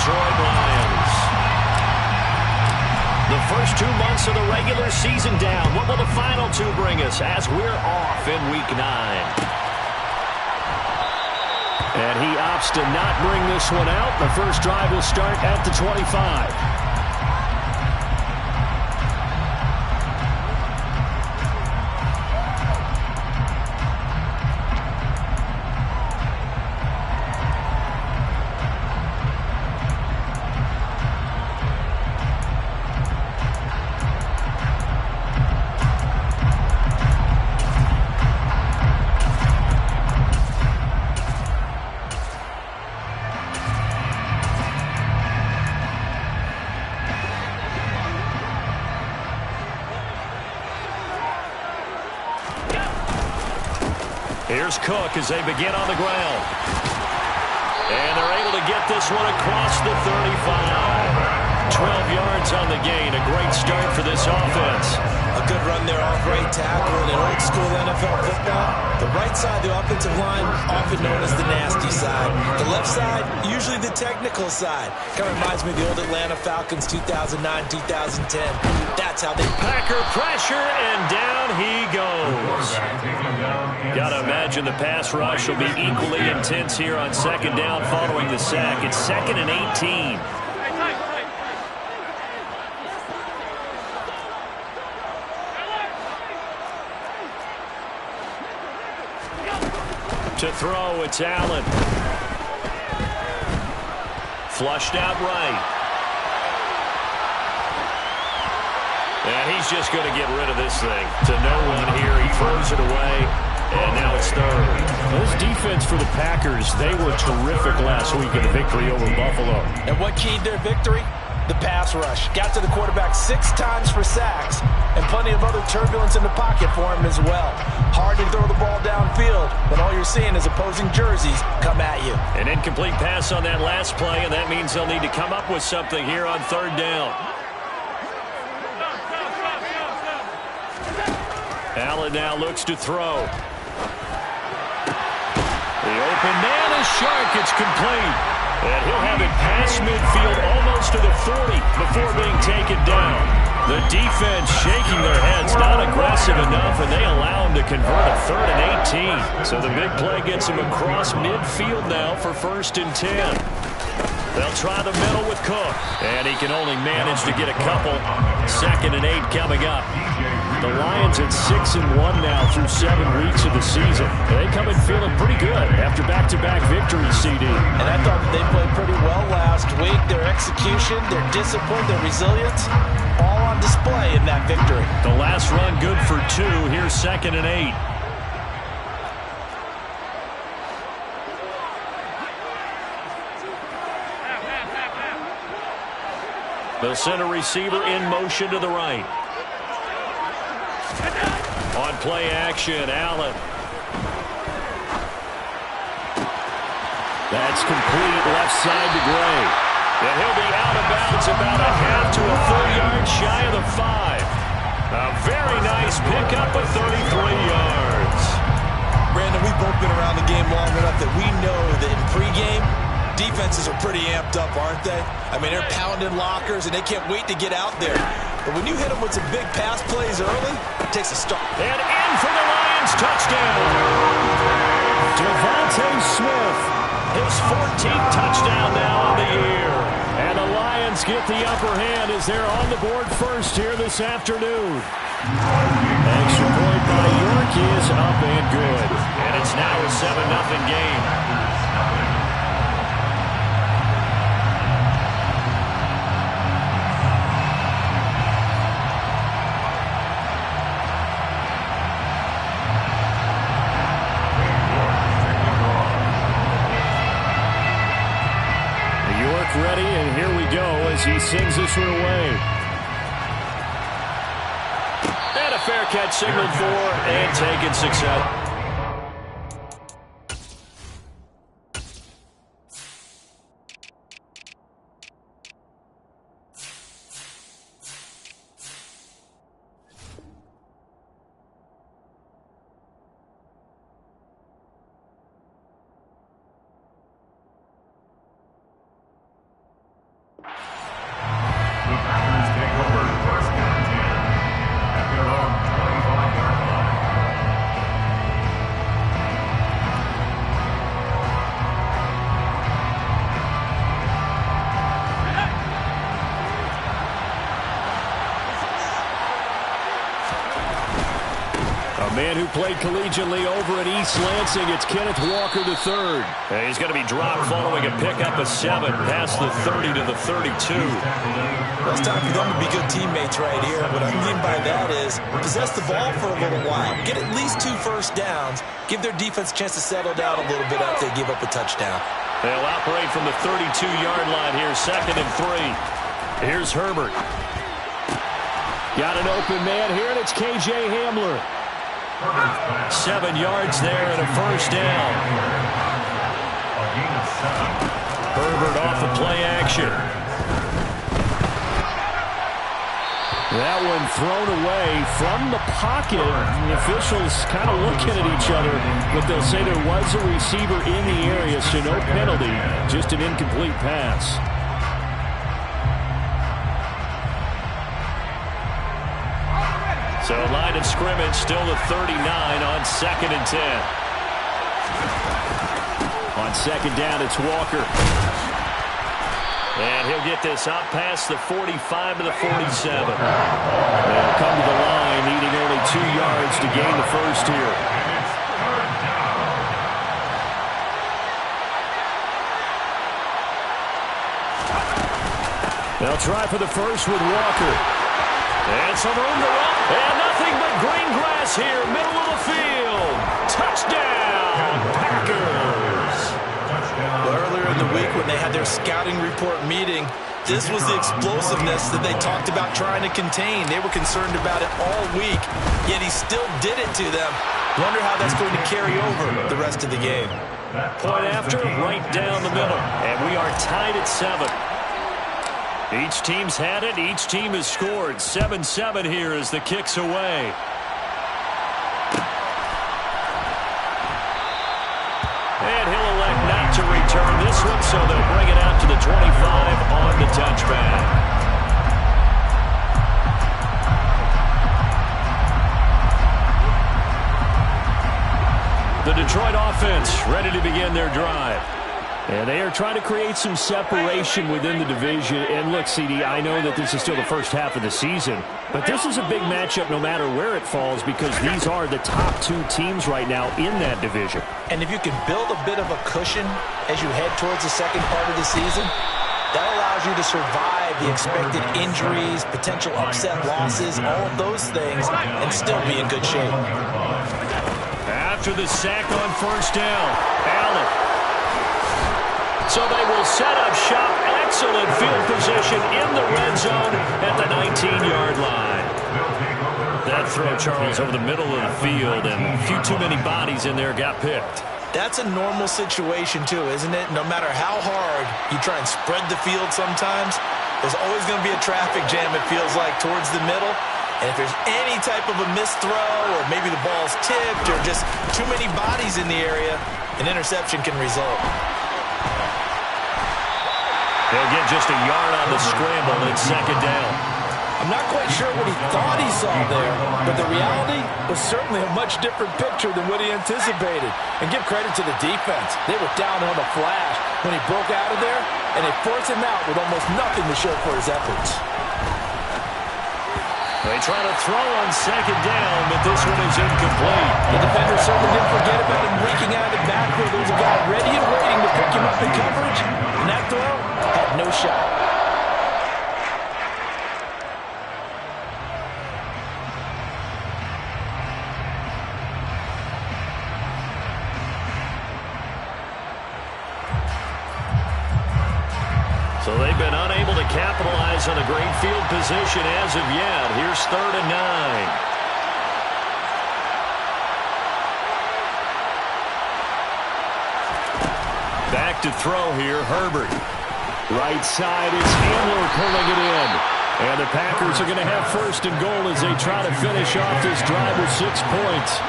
Detroit Lions. The first 2 months of the regular season down. What will the final 2 bring us as we're off in Week 9? And he opts to not bring this one out. The first drive will start at the 25. Here's Cook as they begin on the ground. And they're able to get this one across the 35. 12 yards on the gain. A great start for this offense. A good run there off right tackle in old school NFL football. The right side of the offensive line, often known as the nasty side. The left side, usually the technical side. Kind of reminds me of the old Atlanta Falcons 2009-2010. That's how they... Packer pressure, and down he goes. Gotta imagine the pass rush will be equally intense here on second down following the sack. It's 2nd and 18. To throw, it's Allen. Flushed out right. And he's just going to get rid of this thing. To no one here. He throws it away. And now it's 3rd. This defense for the Packers, they were terrific last week in the victory over Buffalo. And what keyed their victory? The pass rush. Got to the quarterback 6 times for sacks, and plenty of other turbulence in the pocket for him as well. Hard to throw the ball downfield when all you're seeing is opposing jerseys come at you. An incomplete pass on that last play, and that means they'll need to come up with something here on 3rd down. Allen now looks to throw. The open man is sharp. It's complete. And he'll have it past midfield almost to the 40 before being taken down. The defense shaking their heads, not aggressive enough, and they allow him to convert a 3rd and 18. So the big play gets him across midfield now for 1st and 10. They'll try the middle with Cook, and he can only manage to get a couple. 2nd and 8 coming up. The Lions at 6-1 now through 7 weeks of the season. They come in feeling pretty good after back-to-back victories, CD. And I thought that they played pretty well last week. Their execution, their discipline, their resilience, all on display in that victory. The last run good for 2. Here's 2nd and 8. They'll send a receiver in motion to the right. On play action, Allen. That's complete left side to Gray. And he'll be out of bounds about a half to a full yard shy of the 5. A very nice pickup of 33 yards. Brandon, we've both been around the game long enough that we know that in pregame, defenses are pretty amped up, aren't they? I mean, they're pounding lockers, and they can't wait to get out there. But when you hit them with some big pass plays early, it takes a start. And in for the Lions, touchdown. Devontae Smith, his 14th touchdown now on the year. And the Lions get the upper hand as they're on the board first here this afternoon. Extra point by York is up and good. And it's now a 7-0 game. Ready, and here we go as he sends this one away. And a fair catch signaled for and taken success. man who played collegiately over at East Lansing, it's Kenneth Walker III. And he's going to be dropped following a pickup of 7 past the 30 to the 32. Well, it's time for them to be good teammates right here. What I mean by that is possess the ball for a little while. Get at least 2 first downs. Give their defense a chance to settle down a little bit after they give up a touchdown. They'll operate from the 32-yard line here, 2nd and 3. Here's Herbert. Got an open man here, and it's K.J. Hamler. 7 yards there and a first down. Herbert off of play action. That one thrown away from the pocket. The officials kind of looking at each other, but they'll say there was a receiver in the area, so no penalty, just an incomplete pass. So line of scrimmage still the 39 on 2nd and 10. On 2nd down, it's Walker. And he'll get this up past the 45 to the 47. They'll come to the line, needing only 2 yards to gain the first here. They'll try for the first with Walker. And some room to run. And nothing but green grass here, middle of the field. Touchdown, Packers. Well, earlier in the week when they had their scouting report meeting, this was the explosiveness that they talked about trying to contain. They were concerned about it all week, yet he still did it to them. Wonder how that's going to carry over the rest of the game. Point after, right down the middle. And we are tied at 7. Each team's had it. Each team has scored. 7-7 here as the kick's away. And he'll elect not to return this one, so they'll bring it out to the 25 on the touchback. The Detroit offense ready to begin their drive. And they are trying to create some separation within the division. And look, CD, I know that this is still the first half of the season, but this is a big matchup no matter where it falls because these are the top 2 teams right now in that division. And if you can build a bit of a cushion as you head towards the second part of the season, that allows you to survive the expected injuries, potential upset losses, all of those things, and still be in good shape. After the sack on first down, Allen. So they will set up shop. Excellent field position in the red zone at the 19-yard line. That throw, Charles, over the middle of the field, and a few too many bodies in there got picked. That's a normal situation, too, isn't it? No matter how hard you try and spread the field sometimes, there's always going to be a traffic jam, it feels like, towards the middle. And if there's any type of a missed throw or maybe the ball's tipped or just too many bodies in the area, an interception can result. They'll get just a yard on the scramble at 2nd down. I'm not quite sure what he thought he saw there, but the reality was certainly a much different picture than what he anticipated. And give credit to the defense. They were down on the flash when he broke out of there, and they forced him out with almost nothing to show for his efforts. They try to throw on 2nd down, but this one is incomplete. The defender certainly didn't forget about him leaking out of the backfield. There was a guy ready and waiting to pick him up in coverage, and that throw had no shot. So they've been unable to capitalize on a great field position as of yet. Here's 3rd and 9. Back to throw here, Herbert. Right side is Hamler pulling it in. And the Packers are going to have 1st and goal as they try to finish off this drive with 6 points.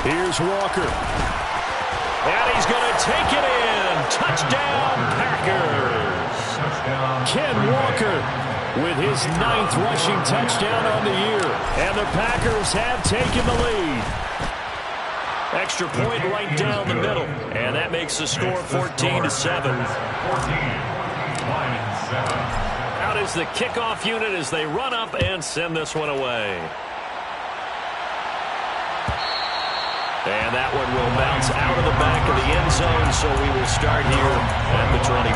Here's Walker. And he's going to take it in. Touchdown, Packers. Ken Walker with his 9th rushing touchdown on the year. And the Packers have taken the lead. Extra point right down the middle. And that makes the score 14-7. Out is the kickoff unit as they run up and send this one away. And that one will bounce out of the back of the end zone, so we will start here at the 25.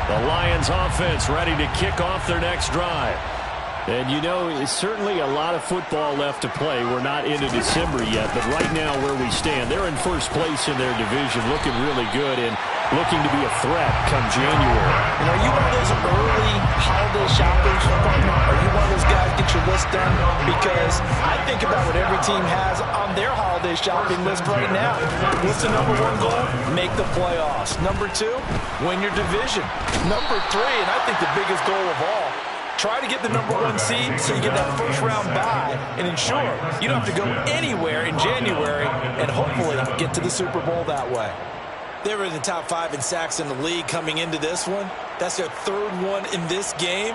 The Lions offense ready to kick off their next drive. And, you know, it's certainly a lot of football left to play. We're not into December yet, but right now where we stand, they're in first place in their division, looking really good and looking to be a threat come January. And are you one of those early holiday shoppers? Are you one of those guys get your list done? Because I think about what every team has on their holiday shopping list right now. What's the number one goal? Make the playoffs. Number two, win your division. Number three, and I think the biggest goal of all, try to get the number one seed so you get that first round bye and ensure you don't have to go anywhere in January and hopefully get to the Super Bowl that way. They were in the top 5 in sacks in the league coming into this one. That's their third one in this game.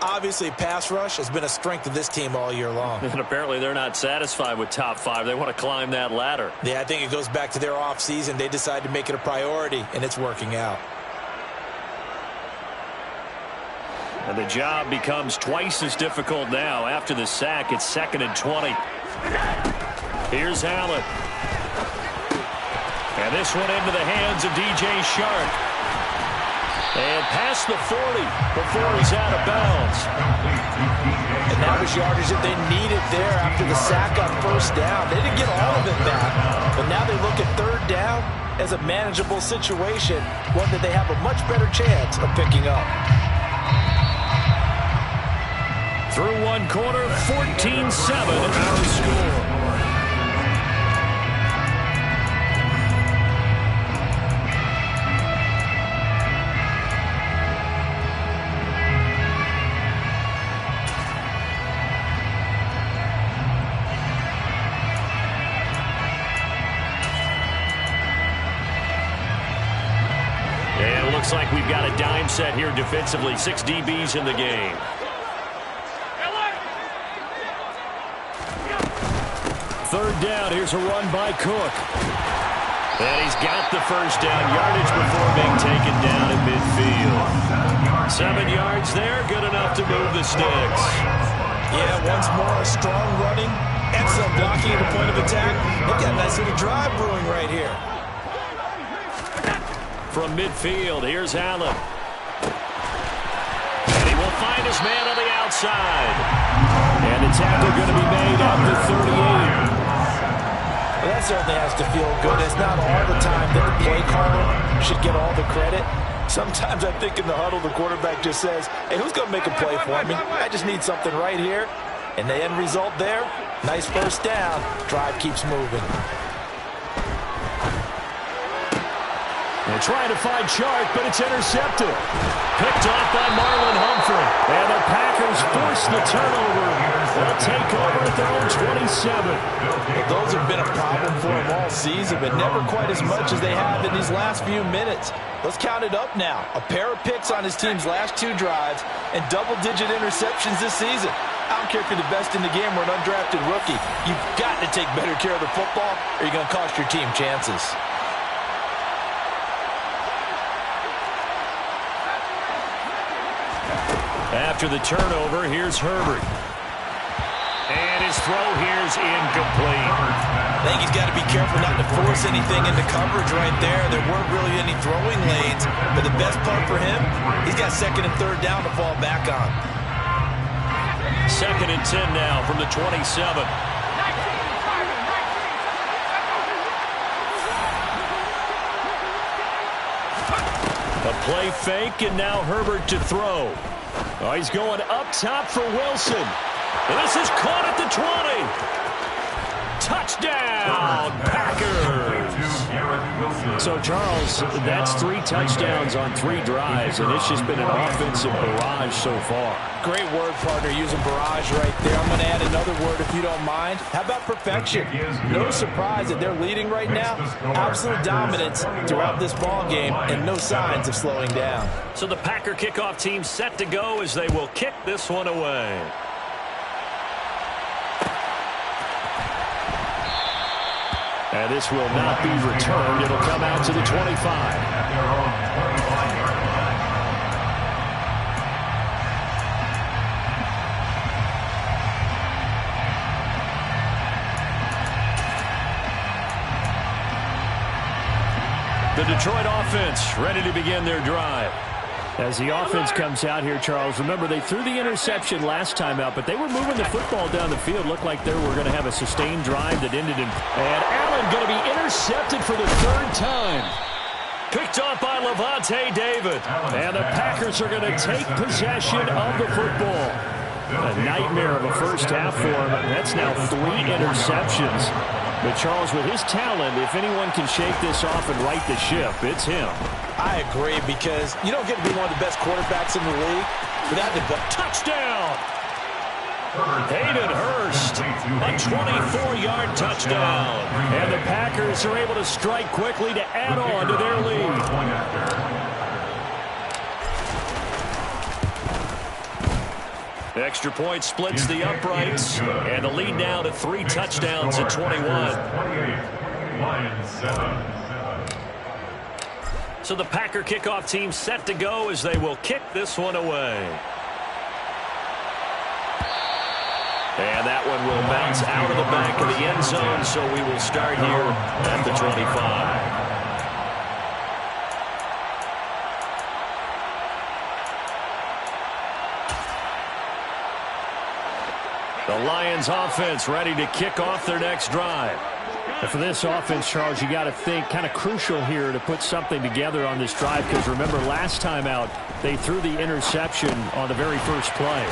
Obviously, pass rush has been a strength of this team all year long. And apparently they're not satisfied with top 5. They want to climb that ladder. Yeah, I think it goes back to their offseason. They decided to make it a priority, and it's working out. And the job becomes twice as difficult now. After the sack, it's 2nd and 20. Here's Allen. And this one into the hands of DJ Shark. And past the 40 before he's out of bounds. And that was yardage that they needed there after the sack on first down. They didn't get all of it back, but now they look at third down as a manageable situation, one that they have a much better chance of picking up. Through one quarter, 14-7 our score. And it looks like we've got a dime set here defensively. 6 DBs in the game. Third down, here's a run by Cook. And he's got the first down yardage before being taken down at midfield. 7 yards there, good enough to move the sticks. Yeah, once more, a strong running, excellent blocking at the point of attack. They've got a nice little drive brewing right here. From midfield, here's Allen. And he will find his man on the outside. And the tackle going to be made at the 38. Well, that certainly has to feel good. It's not all the time that the play caller should get all the credit. Sometimes I think in the huddle, the quarterback just says, hey, who's going to make a play for me? I just need something right here. And the end result there, nice first down. Drive keeps moving. They're trying to find Chark, but it's intercepted. Picked off by Marlon Humphrey. And the Packers force the turnover. They'll take over at their own 27. Well, those have been a problem for them all season, but never quite as much as they have in these last few minutes. Let's count it up now. A pair of picks on his team's last 2 drives and double-digit interceptions this season. I don't care if you're the best in the game or an undrafted rookie. You've got to take better care of the football or you're going to cost your team chances. After the turnover, here's Herbert. And his throw here's incomplete. I think he's got to be careful not to force anything into coverage right there. There weren't really any throwing lanes, but the best part for him, he's got 2nd and 3rd down to fall back on. 2nd and 10 now from the 27. A play fake, and now Herbert to throw. Oh, he's going up top for Wilson. And this is caught at the 20. Touchdown, Packers. So, Charles, that's 3 touchdowns on 3 drives, and it's just been an offensive barrage so far. Great word, partner, using barrage right there. I'm going to add another word if you don't mind. How about perfection? No surprise that they're leading right now. Absolute dominance throughout this ball game and no signs of slowing down. So the Packer kickoff team set to go as they will kick this one away. And this will not be returned. It'll come out to the 25. The Detroit offense ready to begin their drive. As the offense comes out here, Charles, remember they threw the interception last time out, but they were moving the football down the field. Looked like they were going to have a sustained drive that ended in... And Allen going to be intercepted for the third time. Picked off by Levante David. And the Packers are going to take possession of the football. A nightmare of a first half for him. That's now 3 interceptions. But Charles, with his talent, if anyone can shake this off and right the ship, it's him. I agree, because you don't get to be one of the best quarterbacks in the league without the touchdown. Hayden Hurst, a 24-yard touchdown. And the Packers are able to strike quickly to add on to their lead. The extra point splits the uprights, and the lead now to 3 touchdowns at 21. So the Packer kickoff team set to go as they will kick this one away. And that one will bounce out of the back of the end zone, so we will start here at the 25. The Lions offense ready to kick off their next drive. And for this offense, Charles, you got to think kind of crucial here to put something together on this drive, because remember last time out they threw the interception on the very first play.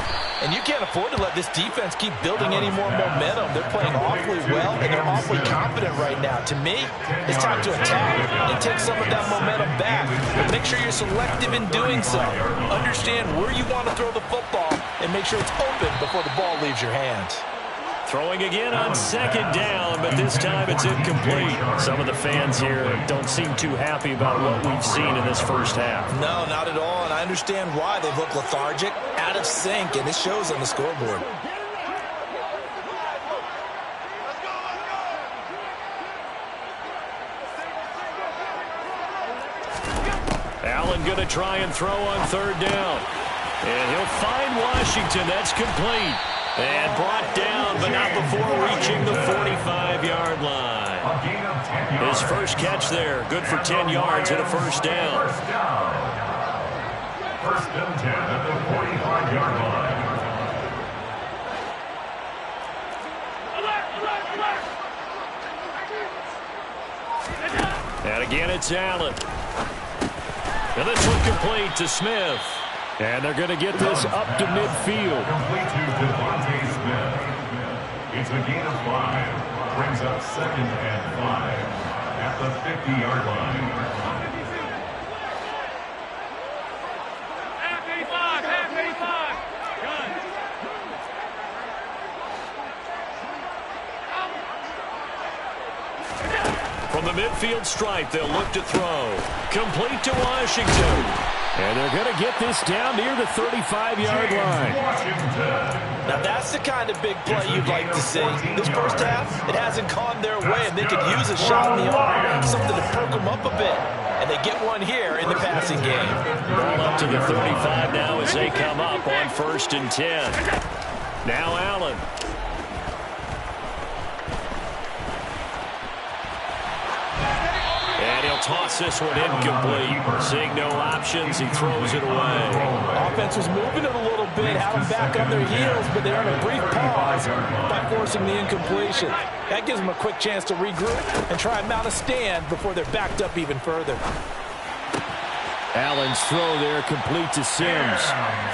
And you can't afford to let this defense keep building any more momentum. They're playing awfully well, and they're awfully confident right now. To me, it's time to attack and take some of that momentum back. But make sure you're selective in doing so. Understand where you want to throw the football and make sure it's open before the ball leaves your hands. Throwing again on second down, but this time it's incomplete. Some of the fans here don't seem too happy about what we've seen in this first half. No, not at all, and I understand why. They look lethargic, out of sync, and it shows on the scoreboard. Allen going to try and throw on third down. And he'll find Washington. That's complete. And brought down, but not before reaching the 45-yard line. His first catch there, good for 10 yards and a first down. First and 10 at the 45-yard line. And again, it's Allen. And this one complete to Smith. And they're going to get this up to midfield. Complete to Devontae Smith. It's a gain of 5. Brings up 2nd and 5 at the 50-yard line. From the midfield stripe, they'll look to throw. Complete to Washington. And they're going to get this down near the 35-yard line. Now that's the kind of big play you'd like to see. This first half, it hasn't gone their way, and they could use a shot in the arm, something to perk them up a bit. And they get one here in the passing game. Ball up to the 35 now as they come up on 1st and 10. Now Allen. Toss this one incomplete. Seeing no options, he throws it away. Offense was moving it a little bit, had them back on their heels, but they're on a brief pause by forcing the incompletion. That gives them a quick chance to regroup and try and mount a stand before they're backed up even further. Allen's throw there complete to Sims.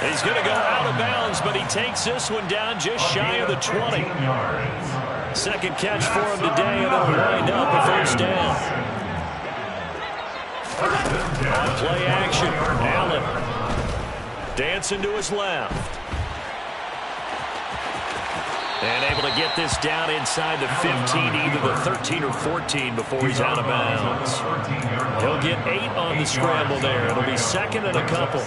He's going to go out of bounds, but he takes this one down just shy of the 20. Second catch for him today, and it'll wind up a first down. On play action, Allen dancing to his left. And able to get this down inside the 15, either the 13 or 14 before he's out of bounds. He'll get 8 on the scramble there. It'll be 2nd and a couple.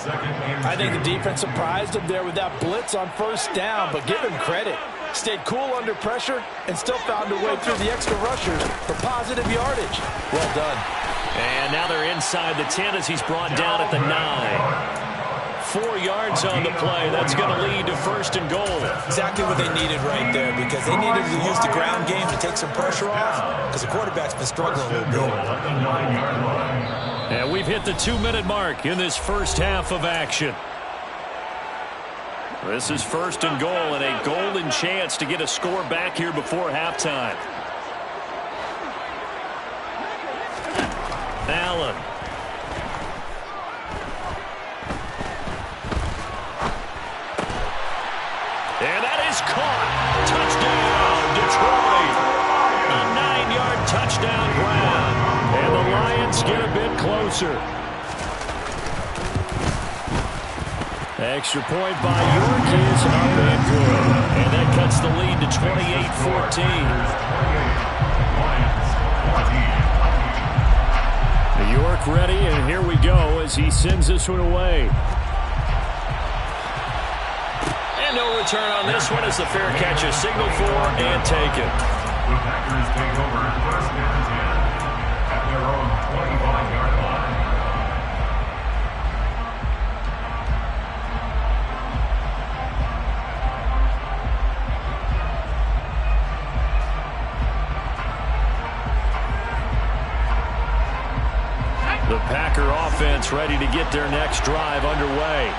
I think the defense surprised him there with that blitz on first down, but give him credit. Stayed cool under pressure and still found a way through the extra rushers for positive yardage. Well done. And now they're inside the 10 as he's brought down at the 9. 4 yards on the play. That's going to lead to first and goal. Exactly what they needed right there, because they needed to use the ground game to take some pressure off, because the quarterback's been struggling a little bit. And we've hit the 2-minute mark in this first half of action. This is first and goal, and a golden chance to get a score back here before halftime. Allen. And that is caught. Touchdown, Detroit. A 9-yard touchdown grab. And the Lions get a bit closer. Extra point by York is up and good. And that cuts the lead to 28-14. York ready, and here we go as he sends this one away. No return on this one as the fair catch is signaled for and taken. The Packers take over first and 10 at their own 25-yard line. The Packer offense ready to get their next drive underway.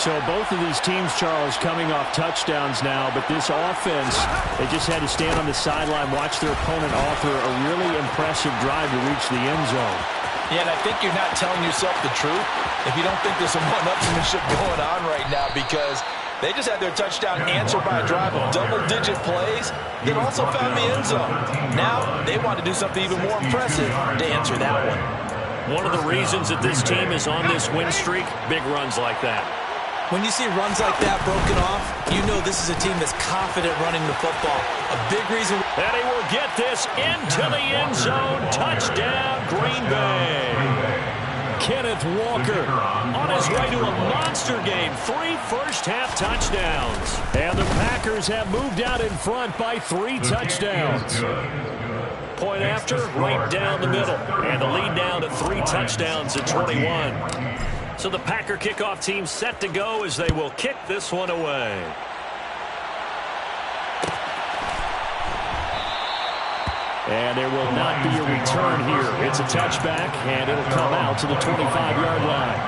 So both of these teams, Charles, coming off touchdowns now, but this offense, they just had to stand on the sideline, watch their opponent offer a really impressive drive to reach the end zone. Yeah, and I think you're not telling yourself the truth if you don't think there's some one-upsmanship going on right now, because they just had their touchdown answered by a drive of double-digit plays that also found the end zone. Now they want to do something even more impressive to answer that one. One of the reasons that this team is on this win streak, big runs like that. When you see runs like that broken off, you know this is a team that's confident running the football. A big reason. And he will get this into the end zone. Touchdown, Green Bay. Kenneth Walker on his way to a monster game. 3 first-half touchdowns. And the Packers have moved out in front by 3 touchdowns. Point after, right down the middle. And the lead down to 3 touchdowns at 21. So the Packer kickoff team set to go as they will kick this one away. And there will not be a return here. It's a touchback, and it'll come out to the 25-yard line.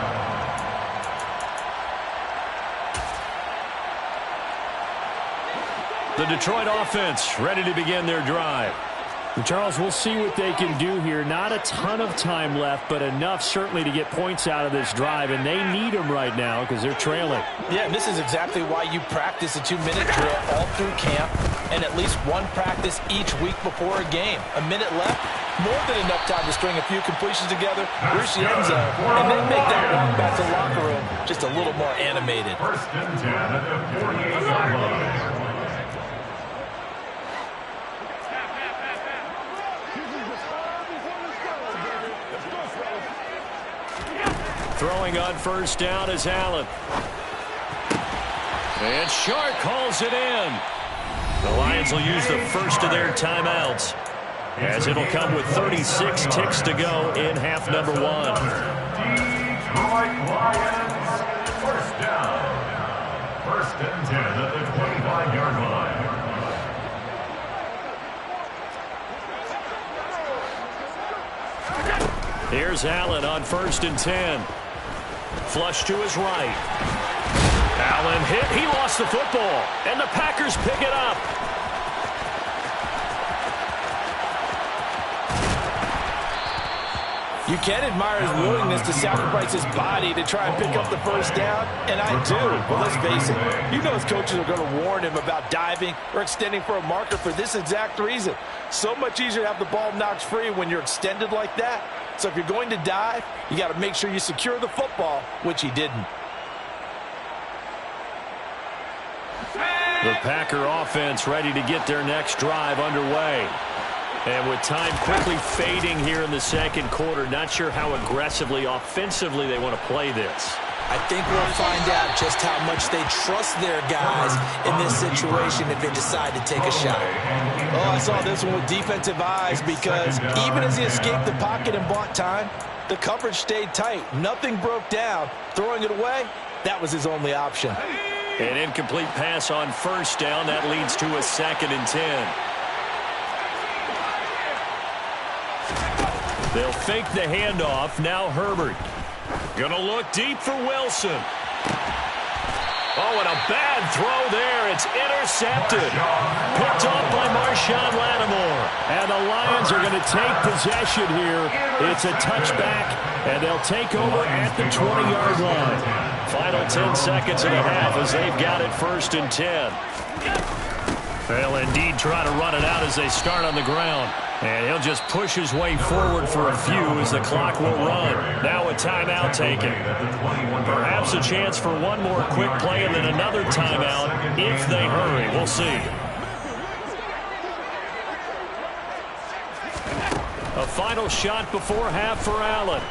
The Detroit offense ready to begin their drive. Charles, we'll see what they can do here. Not a ton of time left, but enough certainly to get points out of this drive, and they need them right now because they're trailing. Yeah, and this is exactly why you practice a 2-minute drill all through camp and at least one practice each week before a game. A minute left, more than enough time to string a few completions together, reach the end zone, and then make that walk back to the locker room just a little more animated. First and 10 at the 48-yard line. Throwing on first down is Allen. And Shark calls it in. The Lions will use the first of their timeouts, as it'll come with 36 ticks to go in half number 1. Detroit Lions, first down. First and 10 at the 25-yard line. Here's Allen on first and 10. Flush to his right. Allen hit. He lost the football. And the Packers pick it up. You can admire his willingness to sacrifice his body to try and pick up the first down, and I do. But let's face it, you know his coaches are going to warn him about diving or extending for a marker for this exact reason. So much easier to have the ball knocked free when you're extended like that. So if you're going to dive, you got to make sure you secure the football, which he didn't. The Packer offense ready to get their next drive underway. And with time quickly fading here in the second quarter, not sure how aggressively, offensively they want to play this. I think we'll find out just how much they trust their guys in this situation if they decide to take a shot. Oh, I saw this one with defensive eyes because even as he escaped the pocket and bought time, the coverage stayed tight. Nothing broke down. Throwing it away, that was his only option. An incomplete pass on first down. That leads to a 2nd and 10. They'll fake the handoff. Now Herbert. Gonna look deep for Wilson. Oh, and a bad throw there. It's intercepted. Picked off by Marshawn Lattimore. And the Lions are going to take possession here. It's a touchback, and they'll take over at the 20-yard line. Final 10 seconds and a half as they've got it 1st and 10. They'll indeed try to run it out as they start on the ground. And he'll just push his way forward for a few as the clock will run. Now a timeout taken. Perhaps a chance for one more quick play and then another timeout if they hurry. We'll see. A final shot before half for Allen.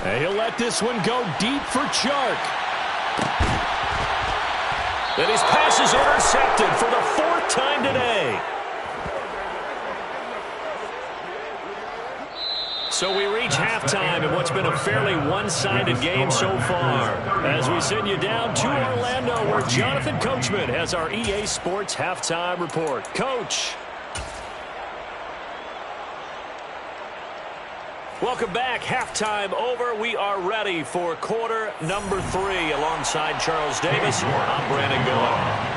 And he'll let this one go deep for Chark. And his pass is intercepted for the 4th time today. So we reach halftime in what's been a fairly one-sided game so far. As we send you down to Orlando, where Jonathan Coachman has our EA Sports Halftime Report. Coach. Welcome back. Halftime over. We are ready for quarter number 3. Alongside Charles Davis, I'm Brandon Gould.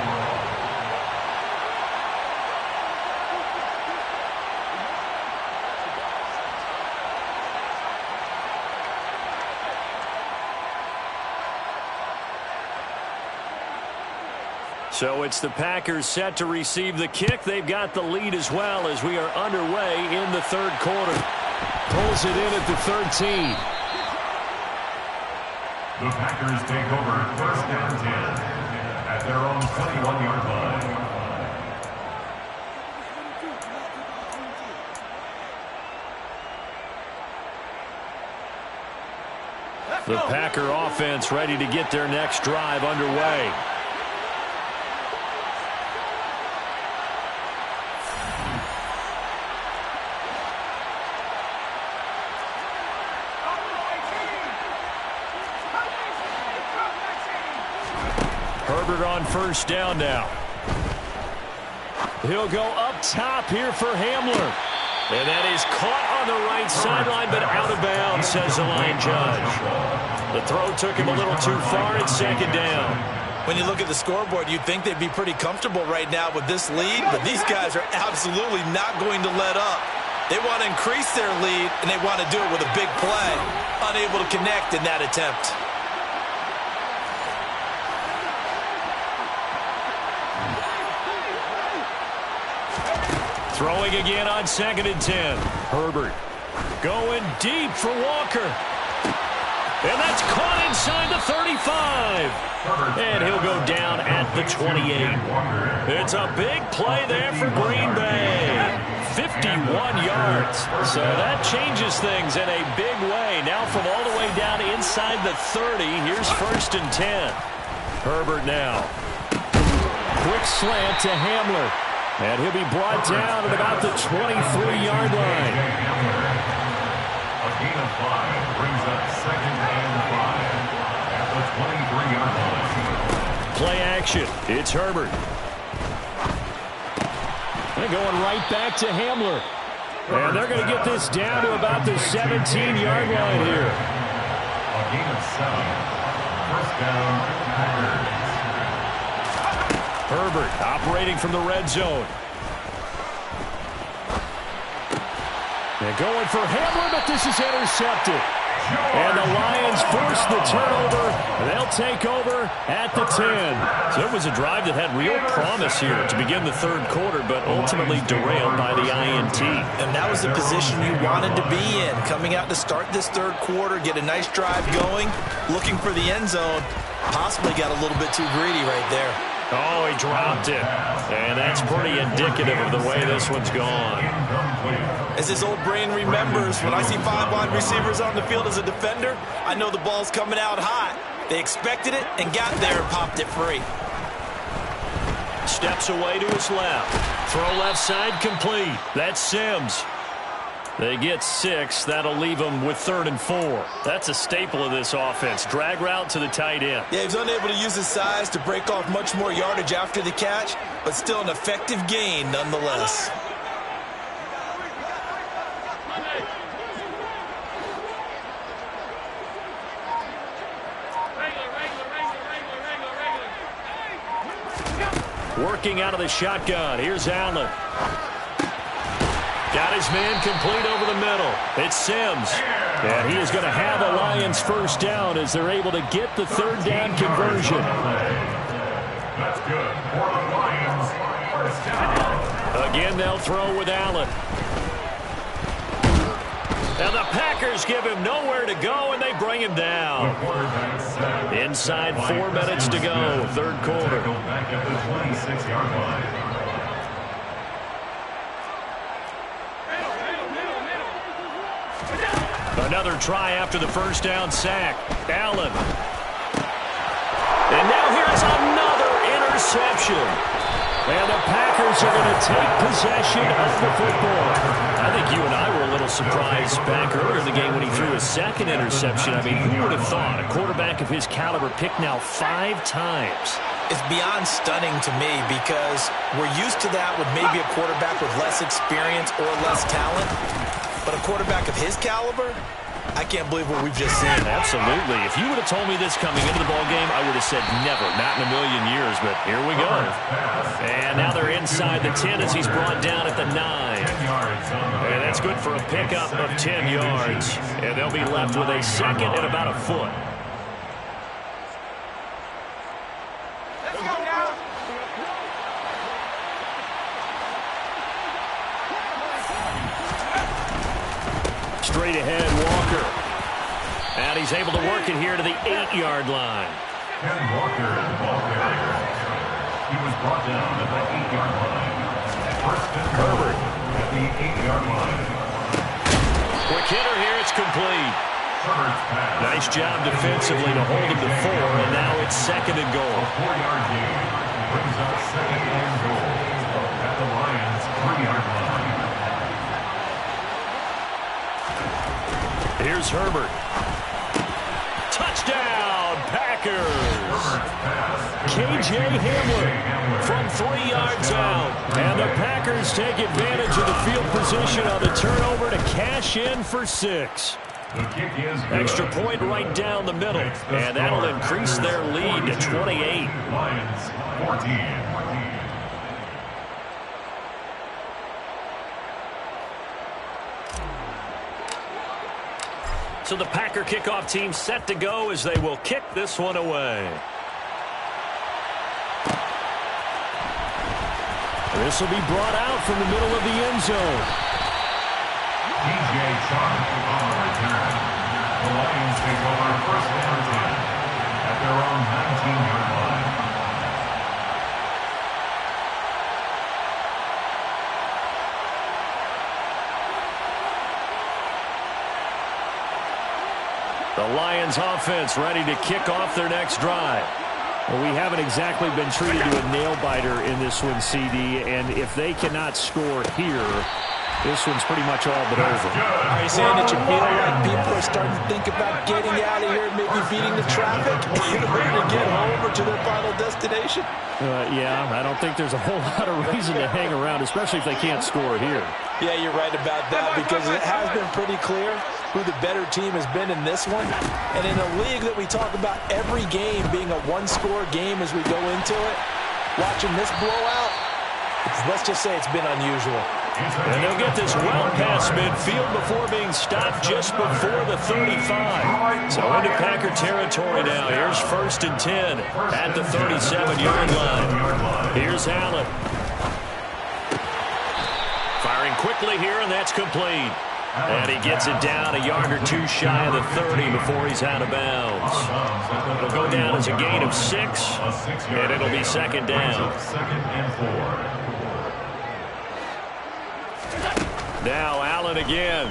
So it's the Packers set to receive the kick. They've got the lead as well as we are underway in the 3rd quarter. Pulls it in at the 13. The Packers take over 1st and 10 at their own 21-yard line. The Packer offense ready to get their next drive underway. Herbert on 1st down now. He'll go up top here for Hamler. And that is caught on the right sideline, but out of bounds, says the line judge. The throw took him a little too far. It's 2nd down. When you look at the scoreboard, you'd think they'd be pretty comfortable right now with this lead, but these guys are absolutely not going to let up. They want to increase their lead, and they want to do it with a big play. Unable to connect in that attempt. Throwing again on 2nd and 10. Herbert going deep for Walker. And that's caught inside the 35. And he'll go down at the 28. It's a big play there for Green Bay. 51 yards. So that changes things in a big way. Now from all the way down inside the 30, here's 1st and 10. Herbert now. Quick slant to Hamler. And he'll be brought down at about the 23-yard line. A gain of 5 brings up 2nd and 5 at the 23-yard line. Play action. It's Herbert. They're going right back to Hamler. And they're going to get this down to about the 17-yard line here. A gain of 7. 1st down, Packers. Herbert operating from the red zone. They're going for Hamler, but this is intercepted. And the Lions force the turnover. They'll take over at the 10. So it was a drive that had real promise here to begin the 3rd quarter, but ultimately derailed by the INT. And that was the position you wanted to be in. Coming out to start this 3rd quarter, get a nice drive going, looking for the end zone. Possibly got a little bit too greedy right there. Oh, he dropped it. And that's pretty indicative of the way this one's gone. As his old brain remembers, when I see 5 wide receivers on the field as a defender, I know the ball's coming out hot. They expected it and got there and popped it free. Steps away to his left. Throw left side complete. That's Sims. They get 6. That'll leave them with 3rd and 4. That's a staple of this offense. Drag route to the tight end. Yeah, he was unable to use his size to break off much more yardage after the catch, but still an effective gain nonetheless. Working out of the shotgun. Here's Allen. Got his man complete over the middle. It's Sims. And he is going to have a Lions first down as they're able to get the 3rd down conversion. That's good for the Lions. First down. Again, they'll throw with Allen. And the Packers give him nowhere to go, and they bring him down. Inside 4 minutes to go, 3rd quarter. Back at the 26-yard line. Another try after the first down sack. Allen. And now here's another interception. And the Packers are going to take possession of the football. I think you and I were a little surprised back earlier in the game when he threw his 2nd interception. I mean, who would have thought a quarterback of his caliber picked now 5 times? It's beyond stunning to me because we're used to that with maybe a quarterback with less experience or less talent. But a quarterback of his caliber, I can't believe what we've just seen. Absolutely. If you would have told me this coming into the ballgame, I would have said never, not in a million years, but here we go. And now they're inside the 10 as he's brought down at the 9. And that's good for a pickup of 10 yards. And they'll be left with a 2nd and about a foot. Straight ahead, Walker. And he's able to work it here to the 8-yard line. Ken Walker is the ball carrier. He was brought down at the 8-yard line. First and Herbert. At the 8-yard line. Quick hitter here, it's complete. Herbert's pass. Nice job defensively to hold him to 4, and now it's 2nd and goal. 4-yard gain. Brings up 2nd and goal. At the Lions' 3-yard line. Here's Herbert. Touchdown, Packers. K.J. Hamler from 3 yards out. And the Packers take advantage of the field position on the turnover to cash in for 6. The kick is good. Extra point right down the middle. And that'll increase their lead to 28. Lions 14. So the Packer kickoff team set to go as they will kick this one away. This will be brought out from the middle of the end zone. DJ Chark on the return. The Lions take over 1st and 10 at their own 19-yard line. The Lions offense ready to kick off their next drive. Well, we haven't exactly been treated to a nail-biter in this one, CD, and if they cannot score here, this one's pretty much all but over. Are you saying that you feel like people are starting to think about getting out of here and maybe beating the traffic in order to get home or to their final destination? Yeah, I don't think there's a whole lot of reason to hang around, especially if they can't score here. Yeah, you're right about that because it has been pretty clear who the better team has been in this one. And in a league that we talk about every game being a one-score game as we go into it, watching this blowout, let's just say it's been unusual. And they'll get this well past midfield before being stopped just before the 35. So into Packer territory now. Here's 1st and 10 at the 37-yard line. Here's Allen. Firing quickly here, and that's complete. And he gets it down a yard or two shy of the 30 before he's out of bounds. It'll go down as a gain of 6, and it'll be second down. Second and 4. Now Allen again.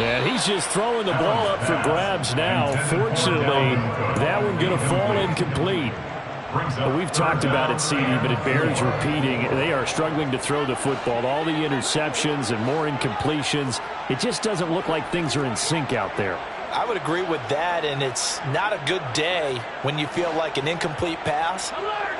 And he's just throwing the ball up for grabs now. Fortunately, that one going to fall incomplete. We've talked about it, CD, but it bears repeating. They are struggling to throw the football. All the interceptions and more incompletions. It just doesn't look like things are in sync out there. I would agree with that, and it's not a good day when you feel like an incomplete pass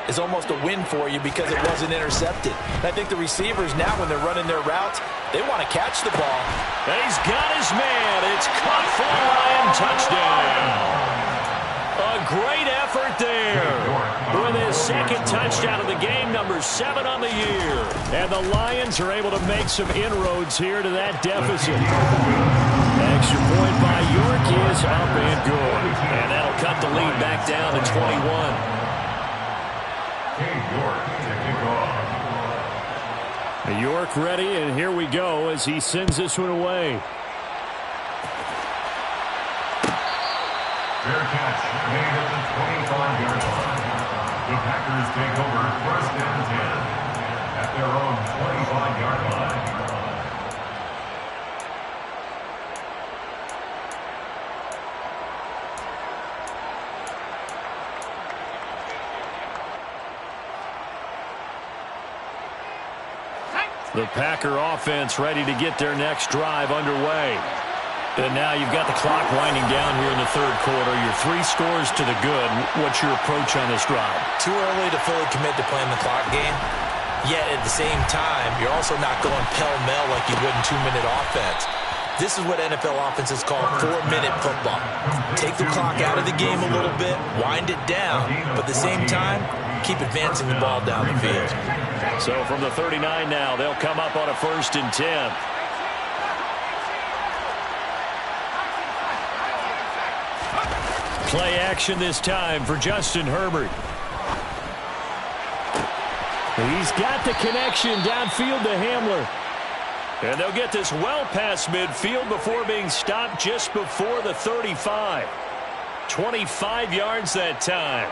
is almost a win for you because it wasn't intercepted. And I think the receivers now, when they're running their routes, they want to catch the ball. And he's got his man. It's caught for a Lion touchdown. A great effort there. With his second touchdown of the game, number 7 on the year. And the Lions are able to make some inroads here to that deficit. Extra point by York is up and good. And that'll cut the lead back down to 21. York ready, and here we go as he sends this one away. Fair catch made at the 25-yard line. The Packers take over first and 10 at their own 25-yard line. The Packer offense ready to get their next drive underway. And now you've got the clock winding down here in the third quarter. You're 3 scores to the good. What's your approach on this drive? Too early to fully commit to playing the clock game. Yet at the same time, you're also not going pell-mell like you would in 2-minute offense. This is what NFL offenses call 4-minute football. Take the clock out of the game a little bit, wind it down, but at the same time, keep advancing the ball down the field. So from the 39 now, they'll come up on a 1st and 10. Play action this time for Justin Herbert. He's got the connection downfield to Hamler. And they'll get this well past midfield before being stopped just before the 35. 25 yards that time.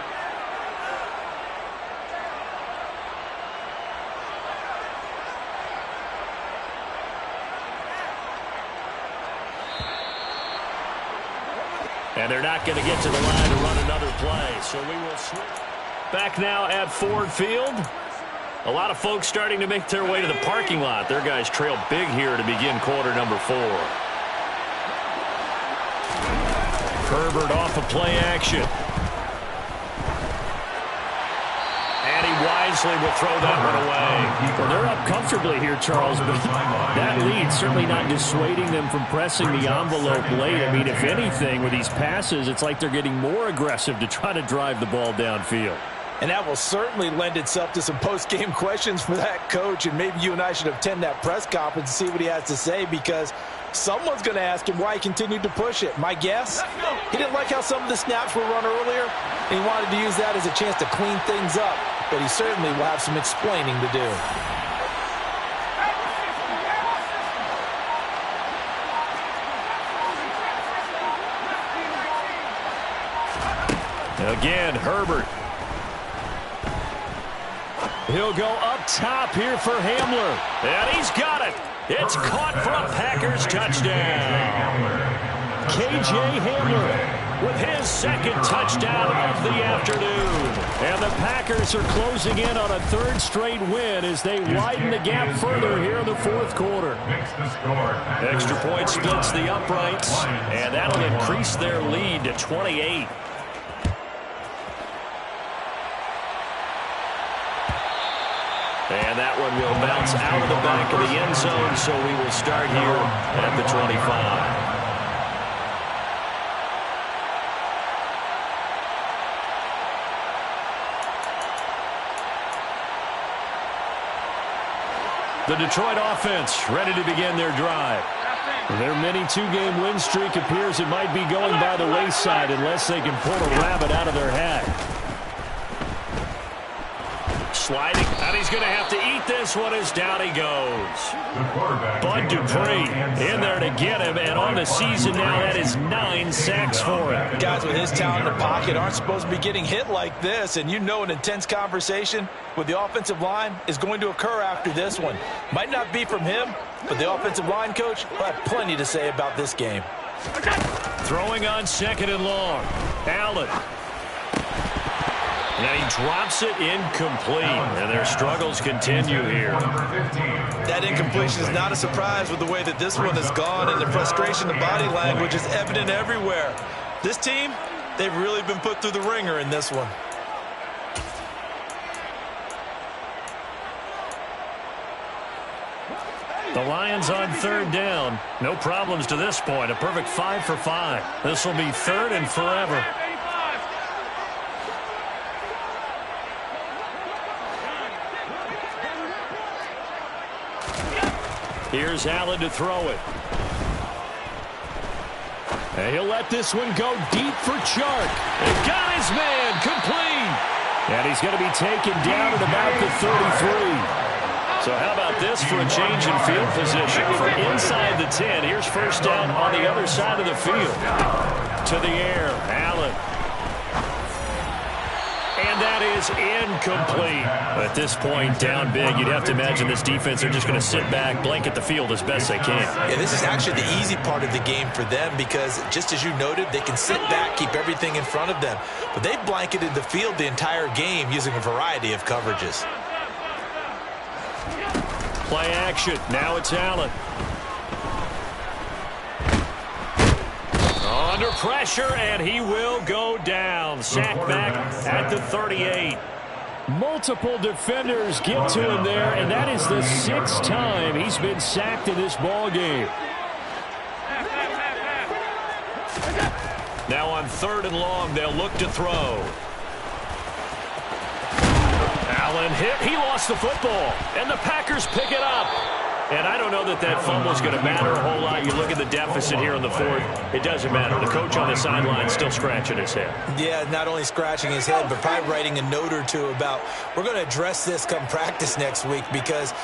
And they're not going to get to the line to run another play. So we will switch. Back now at Ford Field. A lot of folks starting to make their way to the parking lot. Their guys trail big here to begin quarter number 4. Herbert off of play action. And he wisely will throw that one away. Well, they're up comfortably here, Charles, but that lead certainly not dissuading them from pressing the envelope late. I mean, if anything, with these passes, it's like they're getting more aggressive to try to drive the ball downfield. And that will certainly lend itself to some post-game questions for that coach. And maybe you and I should attend that press conference and see what he has to say, because someone's going to ask him why he continued to push it. My guess, he didn't like how some of the snaps were run earlier, and he wanted to use that as a chance to clean things up. But he certainly will have some explaining to do. Again, Herbert. He'll go up top here for Hamler. And he's got it. It's caught for a Packers touchdown. K.J. Hamler with his second touchdown of the afternoon. And the Packers are closing in on a 3rd straight win as they widen the gap further here in the 4th quarter. Extra point splits the uprights, and that'll increase their lead to 28. And that one will bounce out of the back of the end zone, so we will start here at the 25. The Detroit offense ready to begin their drive. Their mini 2-game win streak appears it might be going by the wayside unless they can pull a rabbit out of their hat. sliding, and he's going to have to eat this one as down he goes. Bud Dupree in there to get him, and on the season now, that is 9 sacks for him. Guys with his talent in the pocket aren't supposed to be getting hit like this, and you know an intense conversation with the offensive line is going to occur after this one. Might not be from him, but the offensive line coach will have plenty to say about this game. Throwing on 2nd and long. Allen. And he drops it incomplete, and their struggles continue here. That incompletion is not a surprise with the way that this one has gone, and the frustration, the body language is evident everywhere. This team, they've really been put through the ringer in this one. The Lions on 3rd down. No problems to this point. A perfect 5 for 5. This will be 3rd and forever. Here's Allen to throw it. And he'll let this one go deep for Chark. And got his man complete. And he's going to be taken down at about the 33. So how about this for a change in field position? From inside the 10, here's 1st down on the other side of the field. To the air, Allen. And that is incomplete. At this point, down big, you'd have to imagine this defense are just going to sit back, blanket the field as best they can. Yeah, this is actually the easy part of the game for them because, just as you noted, they can sit back, keep everything in front of them. But they blanketed the field the entire game using a variety of coverages. Play action. Now it's Allen. Under pressure, and he will go down. Sacked back at the 38. Multiple defenders get to him there, and that is the 6th time he's been sacked in this ball game. Now on 3rd and long, they'll look to throw. Allen hit. He lost the football, and the Packers pick it up. And I don't know that that fumble's going to matter a whole lot. You look at the deficit here in the 4th. It doesn't matter. The coach on the sideline still scratching his head. Yeah, not only scratching his head, but probably writing a note or two about, we're going to address this come practice next week because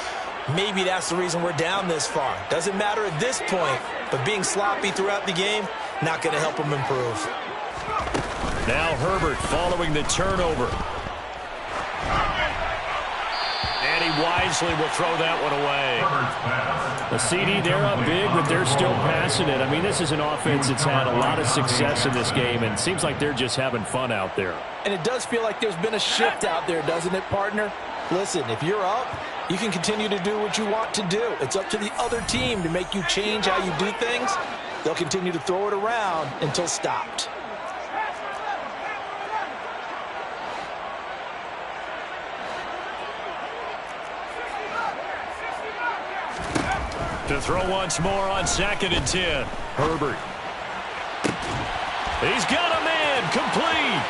maybe that's the reason we're down this far. Doesn't matter at this point, but being sloppy throughout the game, not going to help him improve. Now Herbert following the turnover. And he wisely will throw that one away. The CD, they're up big, but they're still passing it. I mean, this is an offense that's had a lot of success in this game, and it seems like they're just having fun out there. And it does feel like there's been a shift out there, doesn't it, partner? Listen, if you're up, you can continue to do what you want to do. It's up to the other team to make you change how you do things. They'll continue to throw it around until stopped. To throw once more on 2nd and 10. Herbert. He's got a man complete.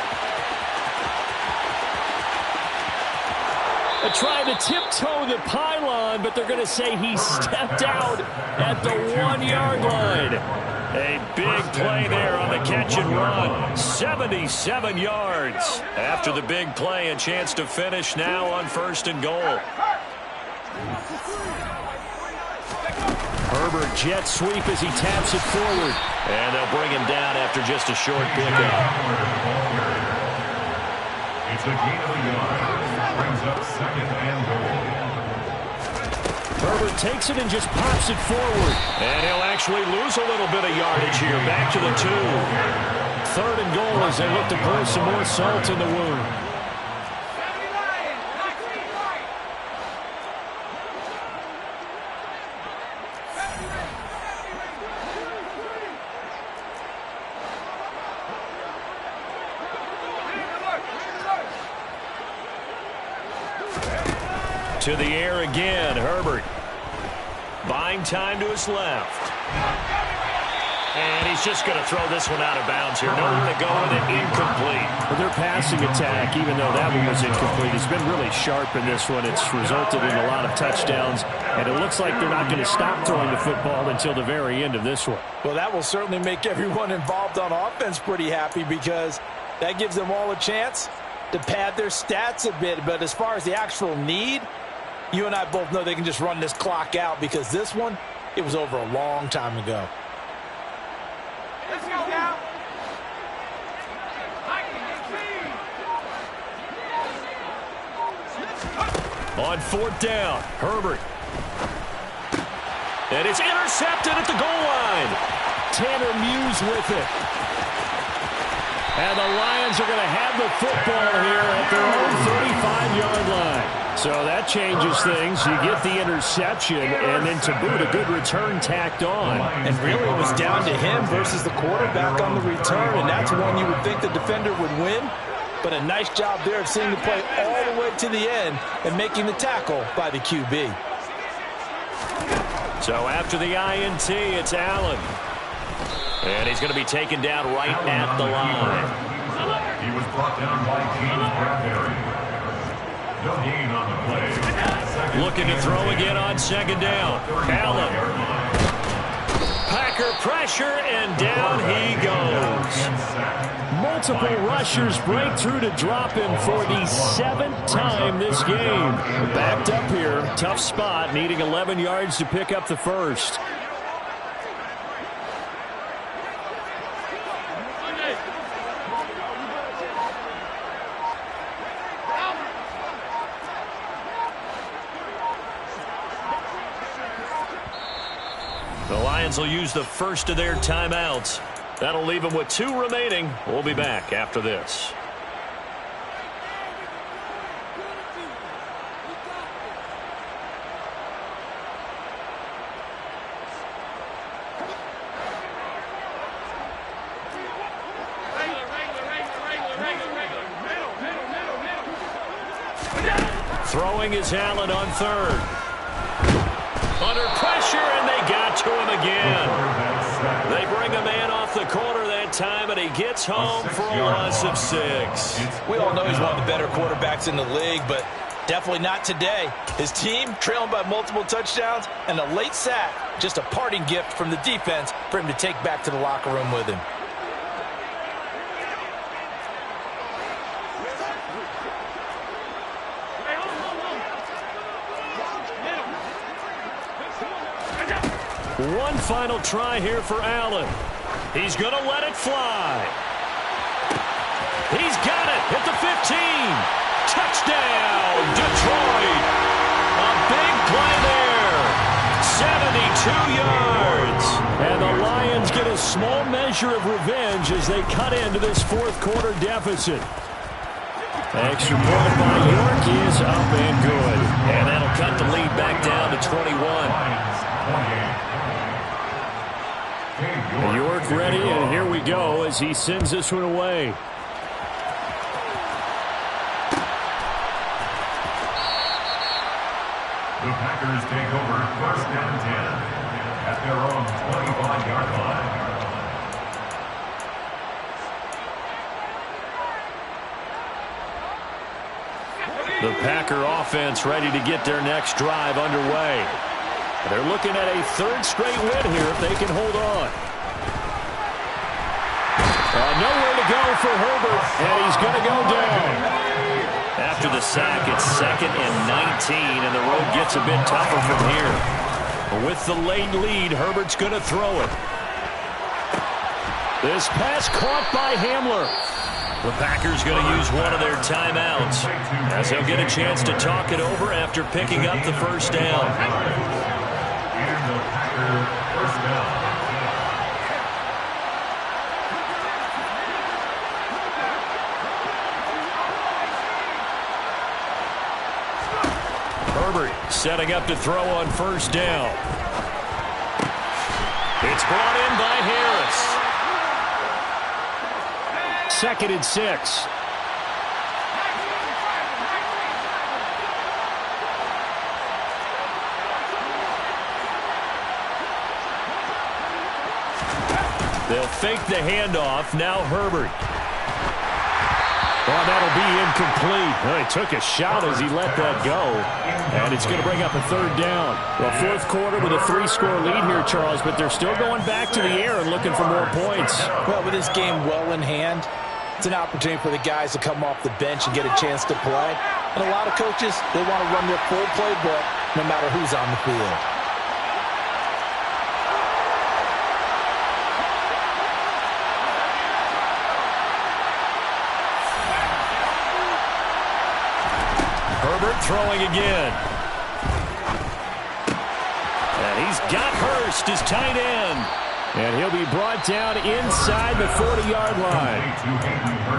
They're trying to tiptoe the pylon, but they're going to say he stepped out at the 1-yard line. A big play there on the catch and run. 77 yards. After the big play, a chance to finish now on 1st and goal. Herbert jet sweep as he taps it forward. And they'll bring him down after just a short pickup. It's a gain of a yard. Brings up 2nd and goal. Herbert takes it and just pops it forward. And he'll actually lose a little bit of yardage here. Back to the 2. 3rd and goal as they look to pour some more salt in the wound. To the air again, Herbert. Buying time to his left. And he's just going to throw this one out of bounds here. Nowhere to go with it, incomplete. Well, their passing attack, even though that one was incomplete, has been really sharp in this one. It's resulted in a lot of touchdowns, and it looks like they're not going to stop throwing the football until the very end of this one. Well, that will certainly make everyone involved on offense pretty happy because that gives them all a chance to pad their stats a bit, but as far as the actual need, you and I both know they can just run this clock out because this one, it was over a long time ago. Let's go now. On 4th down, Herbert. And it's intercepted at the goal line. Tanner Muse with it. And the Lions are going to have the football here at their own 35-yard line. So that changes things. You get the interception, and then to boot, a good return tacked on. And really, it was down to him versus the quarterback on the return, and that's one you would think the defender would win. But a nice job there of seeing the play all the way to the end and making the tackle by the QB. So after the INT, it's Allen. And he's going to be taken down right at the line. He was brought down by James Bradbury. No gain on the play. Looking to throw again on 2nd down. Allen. Packer pressure, and down he goes. Multiple rushers break through to drop him for the 7th time this game. Backed up here, tough spot, needing 11 yards to pick up the first. The Lions will use the first of their timeouts. That'll leave them with 2 remaining. We'll be back after this. Throwing is Allen on 3rd. Under pressure, and they got to him again. They bring a man off the corner that time, and he gets home for a loss of 6. We all know he's one of the better quarterbacks in the league, but definitely not today. His team trailing by multiple touchdowns, and a late sack, just a parting gift from the defense for him to take back to the locker room with him. One final try here for Allen. He's going to let it fly. He's got it at the 15. Touchdown, Detroit. A big play there. 72 yards. And the Lions get a small measure of revenge as they cut into this 4th quarter deficit. Extra point by York is up and good. And that'll cut the lead back down to 21. York ready, and here we go as he sends this one away. The Packers take over 1st and 10 at their own 25-yard line. The Packer offense ready to get their next drive underway. They're looking at a 3rd straight win here if they can hold on. Nowhere to go for Herbert, and he's going to go down. After the sack, it's 2nd and 19, and the road gets a bit tougher from here. With the late lead, Herbert's going to throw it. This pass caught by Hamler. The Packers going to use one of their timeouts as they'll get a chance to talk it over after picking up the 1st down. And the Packer 1st down. Setting up to throw on 1st down. It's brought in by Harris. 2nd and 6. They'll fake the handoff. Now Herbert. Well, that'll be incomplete. Well, he took a shot as he let that go. And it's going to bring up a 3rd down. Well, 4th quarter with a 3-score lead here, Charles, but they're still going back to the air and looking for more points. Well, with this game well in hand, It's an opportunity for the guys to come off the bench and get a chance to play. And a lot of coaches, they want to run their full playbook no matter who's on the field. Herbert throwing again. And he's got Hurst, his tight end. And he'll be brought down inside the 40-yard line.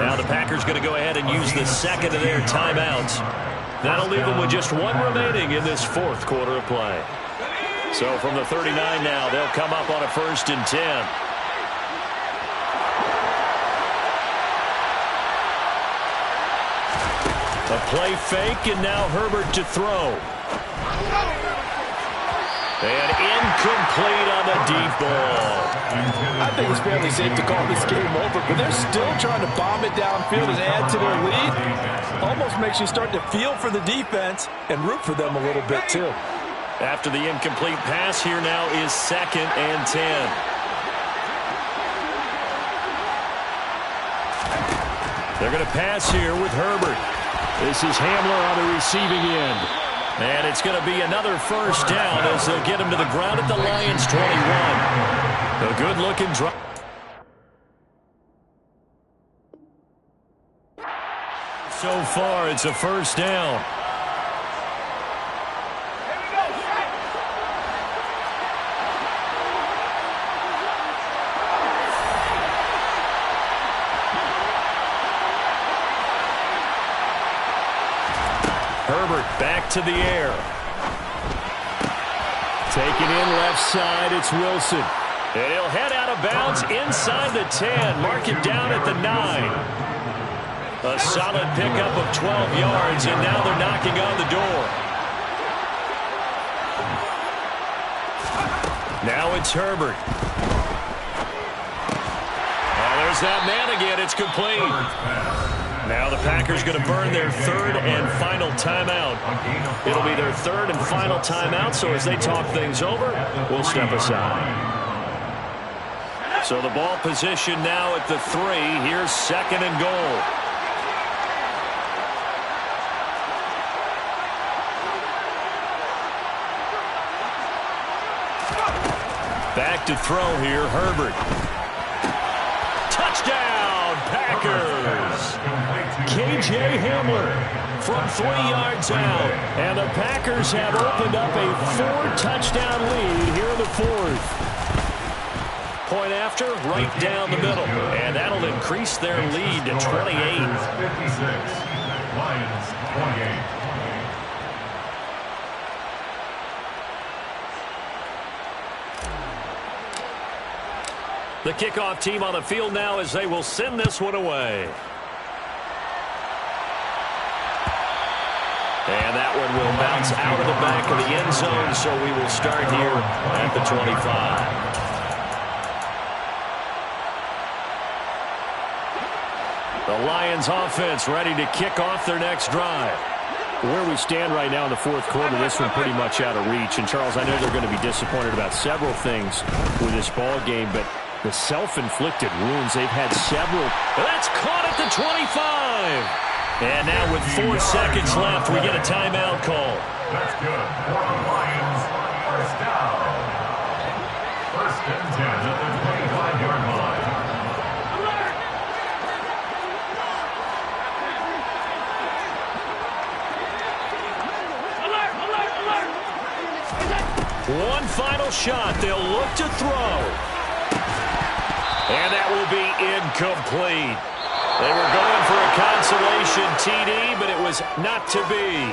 Now the Packers going to go ahead and use the second of their timeouts. That'll leave them with just one remaining in this fourth quarter of play. So from the 39 now, they'll come up on a 1st and 10. A play fake, and now Herbert to throw. And incomplete on the deep ball. I think it's fairly safe to call this game over, but they're still trying to bomb it downfield and add to their lead. Almost makes you start to feel for the defense and root for them a little bit, too. After the incomplete pass, here now is 2nd and 10. They're going to pass here with Herbert. This is Hamler on the receiving end. And it's going to be another 1st down as they'll get him to the ground at the Lions' 21. A good-looking drop. So far, it's a 1st down. Herbert back to the air. Taken in left side, it's Wilson. And he'll head out of bounds inside the 10. Mark it down at the 9. A solid pickup of 12 yards, and now they're knocking on the door. Now it's Herbert. Oh, there's that man again. It's complete. Now the Packers going to burn their 3rd and final timeout. It'll be their 3rd and final timeout, so as they talk things over, we'll step aside. So the ball position now at the 3. Here's 2nd and goal. Back to throw here, Herbert. Touchdown, Packers! K.J. Hamler from 3 yards out. And the Packers have opened up a 4-touchdown lead here in the 4th. Point after, right down the middle. And that'll increase their lead to 28. 56. Lions 28. The kickoff team on the field now as they will send this one away. And that one will bounce out of the back of the end zone, so we will start here at the 25. The Lions offense ready to kick off their next drive. Where we stand right now in the 4th quarter, this one pretty much out of reach. And, Charles, I know they're going to be disappointed about several things with this ball game, but the self-inflicted wounds, they've had several. That's caught at the 25. And now with 4 seconds left, we get a timeout call. That's good for the Lions. 1st down. 1st and 10 at the 25-yard line. One final shot. They'll look to throw. And that will be incomplete. They were going for a consolation TD, but it was not to be.